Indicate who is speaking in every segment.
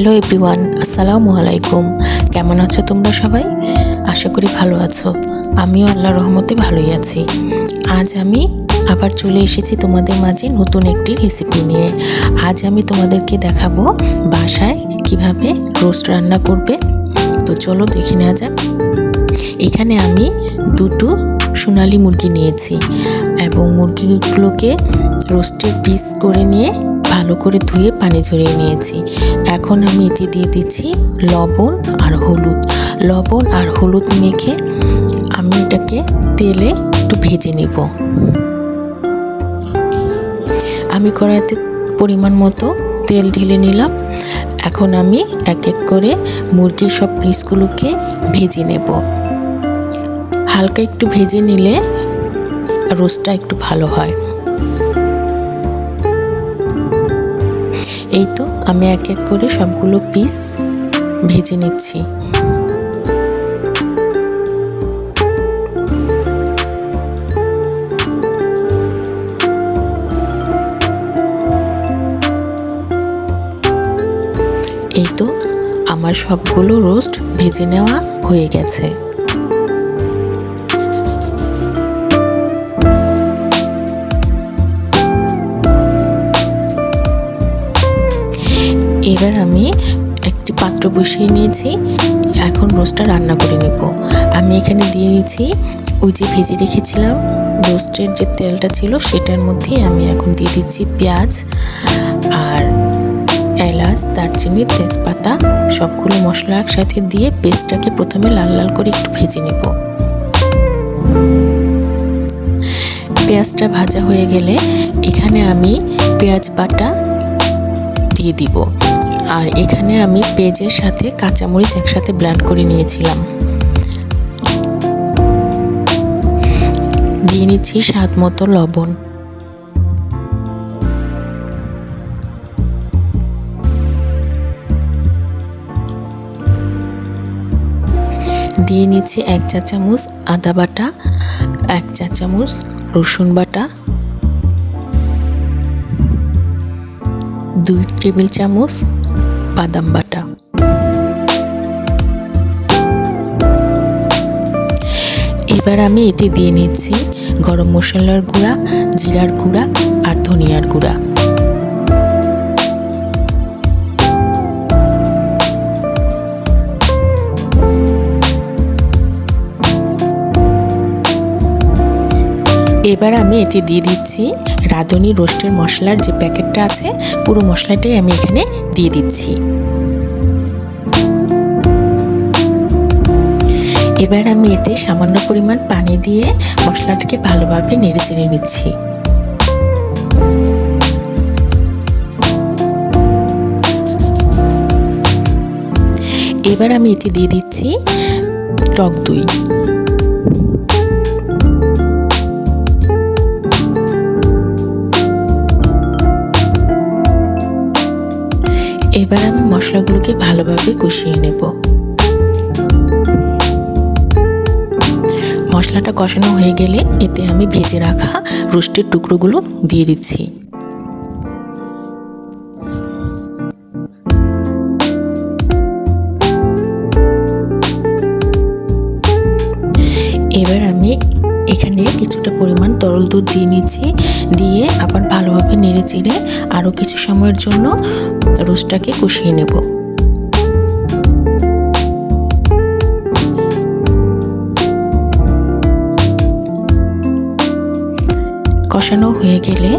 Speaker 1: Hello everyone, আসসালামু আলাইকুম। কেমন আছো তোমরা সবাই? আশা করি ভালো আছো। আমিও আল্লাহর রহমতে ভালোই আছি। আজ আমি আবার চলে এসেছি তোমাদের মাঝে নতুন একটি রেসিপি নিয়ে। আজ আমি তোমাদেরকে দেখাবো বাসায় কিভাবে রোস্ট রান্না করবে। তো চলো দেখে নেওয়া যাক। এখানে আমি দুটো সোনালী মুরগি নিয়েছি এবং মুরগিগুলোকে রোস্টের পিস করে নিয়ে ভালো করে ধুয়ে পানি ঝরিয়ে নিয়েছি। এখন আমি এতে দিয়ে দিচ্ছি লবণ আর হলুদ মেখে আমি এটাকে তেলে একটু ভেজে নেব। আমি কড়াইতে পরিমাণ মতো তেল ঢেলে নিলাম। এখন আমি এক এক করে মুরগির সব পিসগুলোকে ভেজে নেব। হালকা একটু ভেজে নিলে রোস্টটা একটু ভালো হয়। এই তো আমি এক এক করে সবগুলো পিস ভেজে নিচ্ছি। এই তো আমার সবগুলো রোস্ট ভেজে নেওয়া হয়ে গেছে। এবার আমি একটি পাত্র বসিয়ে নিয়েছি। এখন রোস্টটা রান্না করে নেব। আমি এখানে দিয়ে নিয়েছি ওই যে ভেজে রেখেছিলাম রোস্টের যে তেলটা ছিল, সেটার মধ্যে আমি এখন দিয়ে দিচ্ছি পেঁয়াজ আর এলাচ, দারচিনি, তেজপাতা সবগুলো মশলা একসাথে দিয়ে পেস্টটাকে প্রথমে লাল লাল করে একটু ভেজে নেব। পেঁয়াজটা ভাজা হয়ে গেলে এখানে আমি পেঁয়াজ বাটা দিয়ে দিব। আর এখানে আমি পেঁয়াজের সাথে কাঁচামরিচ একসাথে ব্লেন্ড করে নিয়েছিলাম। দিয়ে নিচ্ছি স্বাদ মতো লবণ। দিয়ে নিচ্ছি 1 চা চামচ আদা বাটা, 1 চা চামচ রসুন বাটা, 2 টেবিল চামচ বাদাম বাটা। এবার আমি এতে দিয়ে নিচ্ছি গরম মশলার গুঁড়া, জিরার গুঁড়া আর ধনিয়ার গুঁড়া। এবার আমি এতে দিয়ে দিচ্ছি রাঁধুনি রোস্টের মশলার যে প্যাকেটটা আছে, পুরো মশলাটাই আমি এখানে দিয়ে দিচ্ছি। এবার আমি এতে সামান্য পরিমাণ পানি দিয়ে মশলাটাকে ভালোভাবে নেড়ে চেড়ে নিচ্ছি। এবার আমি এতে দিয়ে দিচ্ছি টক দই। এবার আমি মশলাগুলোকে ভালোভাবে কষিয়ে নেব। মশলাটা কষানো হয়ে গেলে এতে আমি ভেজে রাখা রোস্টের টুকরোগুলো দিয়ে দিচ্ছি। এবার আমি এখানে কিছুটা পরিমাণ তরল দুধ দিয়ে নিচ্ছি। দিয়ে আবার ভালোভাবে নেড়ে চেড়ে আরও কিছু সময়ের জন্য রোস্টটাকে কষিয়ে নেব। কষানো হয়ে গেলে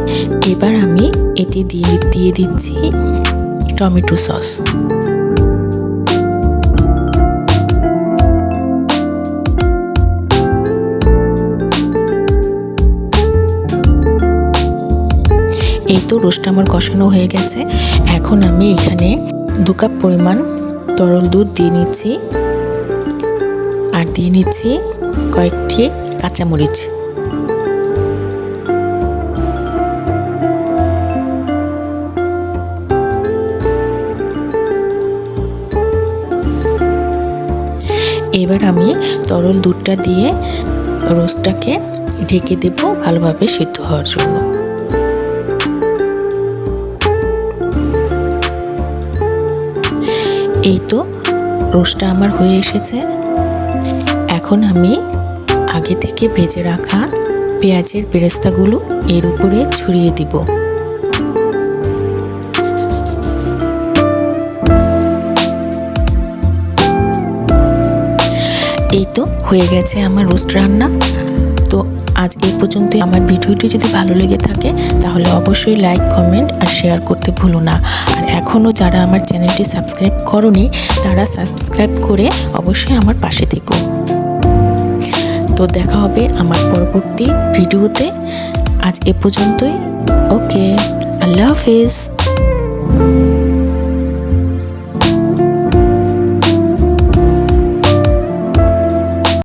Speaker 1: এবার আমি এতে দিয়ে দিচ্ছি টমেটো সস। এই তো রোস্ট আমার কষানো হয়ে গেছে। এখন আমি এখানে 2 কাপ পরিমাণ তরল দুধ দিয়ে নিচ্ছি আর দিয়ে নিচ্ছি কয়েকটি কাঁচামরিচ। এবার আমি তরল দুধটা দিয়ে রোস্টটাকে ঢেকে দেব ভালোভাবে সিদ্ধ হওয়ার জন্য। এই তো রোস্টটা আমার হয়ে এসেছে। এখন আমি আগে থেকে ভেজে রাখা পেঁয়াজের বেরেস্তাগুলো এর উপরে ছড়িয়ে দিব। এই তো হয়ে গেছে আমার রোস্ট রান্না। তো আজ এই পর্যন্তই। আমার ভিডিওটি যদি ভালো লেগে থাকে তাহলে অবশ্যই লাইক, কমেন্ট আর শেয়ার করতে ভুলো না। আর এখনও যারা আমার চ্যানেলটি সাবস্ক্রাইব করোনি তারা সাবস্ক্রাইব করে অবশ্যই আমার পাশে থেকো। তো দেখা হবে আমার পরবর্তী ভিডিওতে। আজ এ পর্যন্তই। ওকে, আল্লাহ হাফেজ।